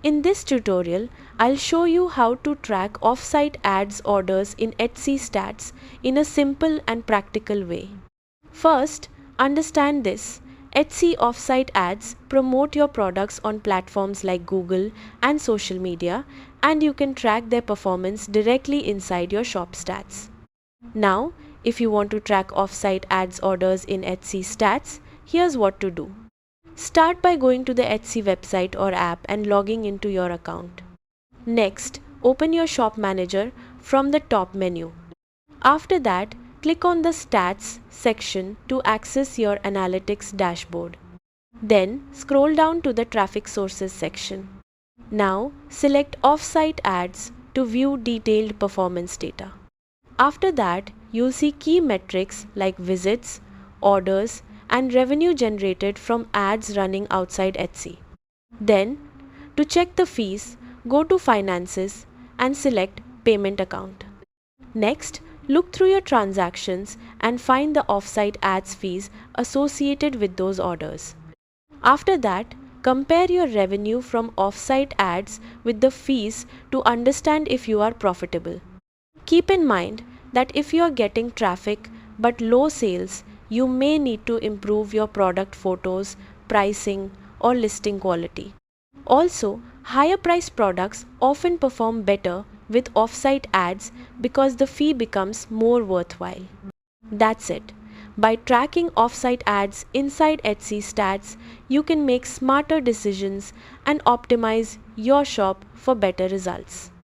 In this tutorial, I'll show you how to track offsite ads orders in Etsy Stats in a simple and practical way. First, understand this. Etsy Offsite Ads promote your products on platforms like Google and social media, and you can track their performance directly inside your shop stats. Now, if you want to track offsite ads orders in Etsy Stats, here's what to do. Start by going to the Etsy website or app and logging into your account. Next, open your shop manager from the top menu. After that, click on the Stats section to access your analytics dashboard. Then, scroll down to the Traffic Sources section. Now, select Offsite Ads to view detailed performance data. After that, you'll see key metrics like visits, orders, and revenue generated from ads running outside Etsy. Then, to check the fees, go to Finances and select Payment Account. Next, look through your transactions and find the offsite ads fees associated with those orders. After that, compare your revenue from offsite ads with the fees to understand if you are profitable. Keep in mind that if you are getting traffic but low sales, you may need to improve your product photos, pricing, or listing quality. Also, higher priced products often perform better with offsite ads because the fee becomes more worthwhile. That's it. By tracking offsite ads inside Etsy Stats, you can make smarter decisions and optimize your shop for better results.